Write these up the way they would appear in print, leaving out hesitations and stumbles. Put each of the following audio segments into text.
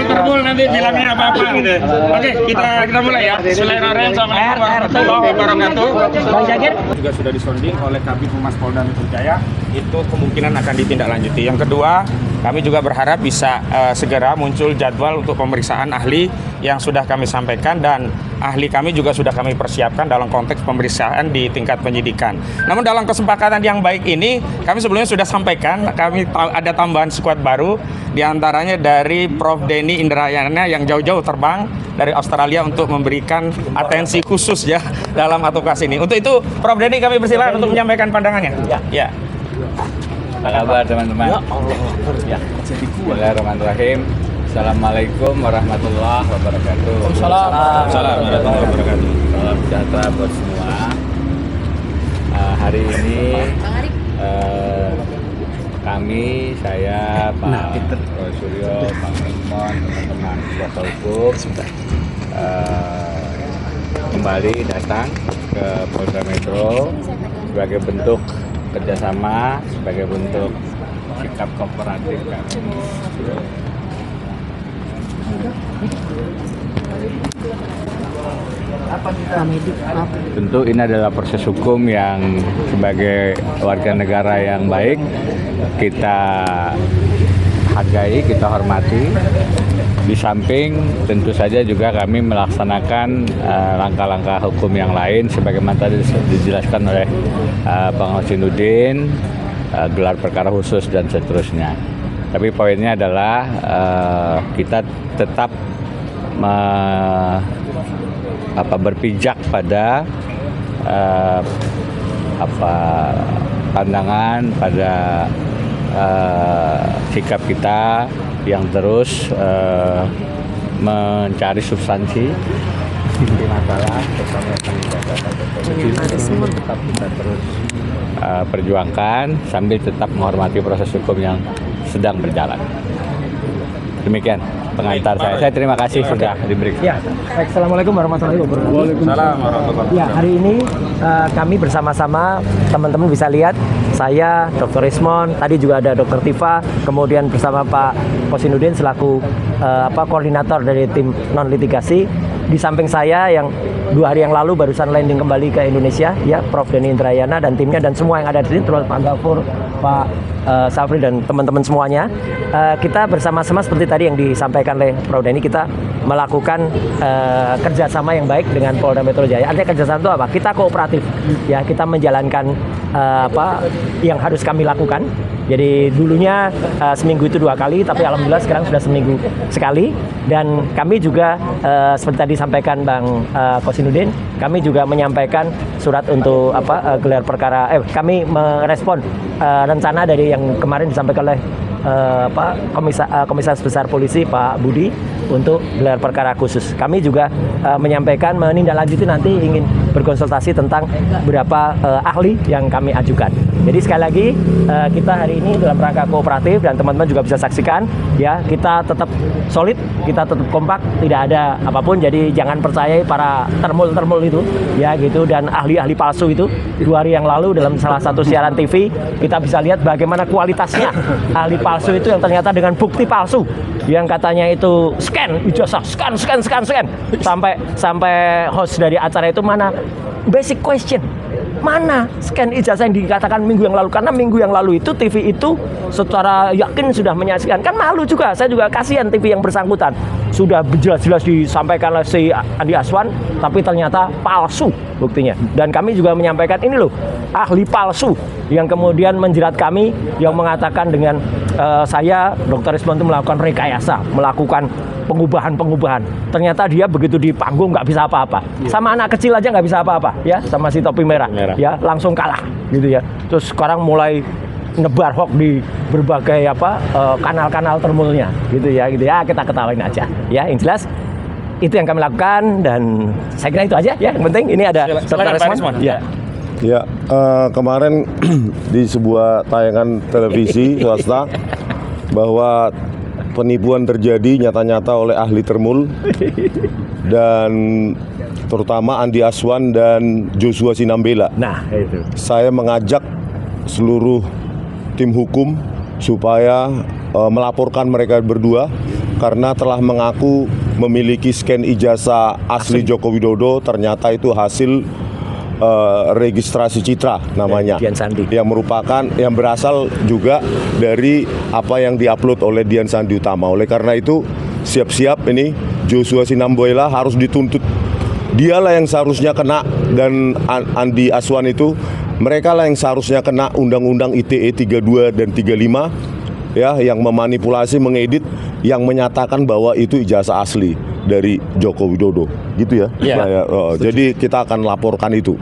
Termul nanti bilangnya apa-apa gitu. Oke, kita mulai ya. Bismillahirrahmanirrahim. Assalamualaikum warahmatullahi wabarakatuh. Bang Syakir Juga sudah disonding oleh Kabid Humas Polda Metro Jaya, itu kemungkinan akan ditindaklanjuti. Yang kedua, kami juga berharap bisa segera muncul jadwal untuk pemeriksaan ahli yang sudah kami sampaikan, dan ahli kami juga sudah kami persiapkan dalam konteks pemeriksaan di tingkat penyidikan. Namun dalam kesepakatan yang baik ini, kami sebelumnya sudah sampaikan, kami ada tambahan skuad baru, diantaranya dari Prof. Denny Indrayana yang jauh-jauh terbang dari Australia untuk memberikan atensi khusus ya dalam advokasi ini. Untuk itu, Prof. Denny, kami persilakan untuk menyampaikan pandangannya. Ya. Apa kabar teman-teman? Ya Allah. Ya. Bismillahirrahmanirrahim. Assalamualaikum warahmatullahi wabarakatuh. Assalamualaikum warahmatullahi wabarakatuh. Salam sejahtera buat semua. Hari ini kami, saya, Pak Suryo, Pak Resmon, teman-teman kuasa hukum kembali datang ke Polda Metro sebagai bentuk kerjasama, sebagai bentuk sikap kooperatif kami. Tentu ini adalah proses hukum yang sebagai warga negara yang baik kita hargai, kita hormati. Di samping tentu saja juga kami melaksanakan langkah-langkah hukum yang lain sebagaimana tadi dijelaskan oleh Bang Hosinuddin, gelar perkara khusus dan seterusnya. Tapi poinnya adalah kita tetap berpijak pada pandangan, pada sikap kita yang terus mencari substansi masalah bersama tetap kita terus perjuangkan sambil tetap menghormati proses hukum yang sedang berjalan. Demikian pengantar saya. Saya terima kasih sudah diberi. Ya, Assalamualaikum warahmatullahi wabarakatuh. Waalaikumsalam warahmatullahi wabarakatuh. Ya, hari ini kami bersama-sama, teman-teman bisa lihat, saya, Dr. Resmon, tadi juga ada Dr. Tifa, kemudian bersama Pak Hosinuddin selaku koordinator dari tim non litigasi. Di samping saya yang 2 hari yang lalu barusan landing kembali ke Indonesia, ya, Prof. Denny Indrayana dan timnya dan semua yang ada di sini, terutama Pak Gafur, Pak Safri dan teman-teman semuanya. Kita bersama-sama seperti tadi yang disampaikan oleh Prof. Denny, kita melakukan kerjasama yang baik dengan Polda Metro Jaya. Artinya kerjasama itu apa? Kita kooperatif, ya, kita menjalankan yang harus kami lakukan. Jadi dulunya seminggu itu 2 kali, tapi alhamdulillah sekarang sudah seminggu sekali. Dan kami juga seperti tadi disampaikan Bang Hosinuddin, kami juga menyampaikan surat untuk gelar perkara. Kami merespon rencana dari yang kemarin disampaikan oleh Komisaris Besar Polisi Pak Budi untuk gelar perkara khusus. Kami juga menyampaikan menindaklanjuti nanti ingin berkonsultasi tentang beberapa ahli yang kami ajukan. Jadi sekali lagi kita hari ini dalam rangka kooperatif dan teman-teman juga bisa saksikan, ya, kita tetap solid, kita tetap kompak, tidak ada apapun. Jadi jangan percayai para termul itu, ya, gitu, dan ahli-ahli palsu itu. 2 hari yang lalu dalam salah satu siaran TV kita bisa lihat bagaimana kualitasnya ahli palsu itu yang ternyata dengan bukti palsu yang katanya itu scan ijazah, scan sampai host dari acara itu mana basic question, mana scan ijazah yang dikatakan minggu yang lalu, karena minggu yang lalu itu TV itu secara yakin sudah menyaksikan. Kan malu juga, saya juga kasihan TV yang bersangkutan, sudah jelas-jelas disampaikan oleh si Andi Aswan, tapi ternyata palsu buktinya. Dan kami juga menyampaikan ini loh, ahli palsu yang kemudian menjerat kami, yang mengatakan dengan saya, Dr. Resmon, itu melakukan rekayasa, melakukan pengubahan. Ternyata dia begitu di panggung nggak bisa apa-apa. Sama anak kecil aja nggak bisa apa-apa, ya, sama si topi merah. Ya, langsung kalah gitu ya. Terus sekarang mulai nebar hoax di berbagai kanal-kanal termulnya gitu ya. Kita ketawain aja, ya. Yang jelas itu yang kami lakukan, dan saya kira itu aja, ya. Yang penting ini ada Dr. Resmon. Ya, kemarin di sebuah tayangan televisi swasta bahwa penipuan terjadi nyata-nyata oleh ahli termul, dan terutama Andi Aswan dan Joshua Sinambela. Nah, itu. Saya mengajak seluruh tim hukum supaya melaporkan mereka berdua karena telah mengaku memiliki scan ijazah asli Joko Widodo, ternyata itu hasil registrasi citra namanya, Dian Sandi, yang merupakan yang berasal juga dari apa yang diupload oleh Dian Sandi Utama. Oleh karena itu siap-siap ini Joshua Sinamboela harus dituntut. Dialah yang seharusnya kena, dan Andi Aswan itu mereka lah yang seharusnya kena Undang-Undang ITE 32 dan 35 ya, yang memanipulasi, mengedit, yang menyatakan bahwa itu ijazah asli dari Joko Widodo, gitu ya. Iya. Jadi kita akan laporkan itu.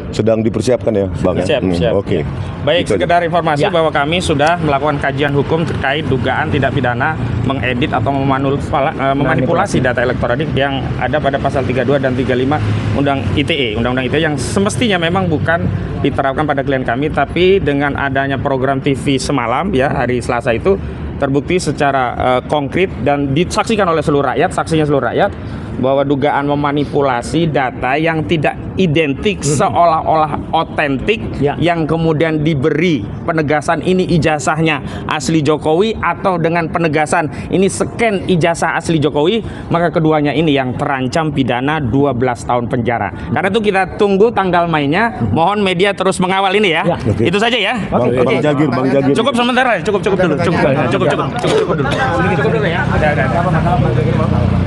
Sedang dipersiapkan ya, Bang. Siap. Oke. Baik, Gitu aja. sekedar informasi Ya. bahwa kami sudah melakukan kajian hukum terkait dugaan tindak pidana mengedit atau memanipulasi data elektronik yang ada pada pasal 32 dan 35 Undang-Undang ITE yang semestinya memang bukan diterapkan pada klien kami, tapi dengan adanya program TV semalam ya hari Selasa itu terbukti secara konkret dan disaksikan oleh seluruh rakyat, saksinya seluruh rakyat, bahwa dugaan memanipulasi data yang tidak identik seolah-olah otentik, Ya. yang kemudian diberi penegasan ini ijazahnya asli Jokowi atau dengan penegasan ini scan ijazah asli Jokowi, maka keduanya ini yang terancam pidana 12 tahun penjara. Karena itu kita tunggu tanggal mainnya, mohon media terus mengawal ini ya. Ya. Oke. Itu saja ya. Bang Jagir. Cukup sementara, cukup dulu. Cukup dulu ya. Ada.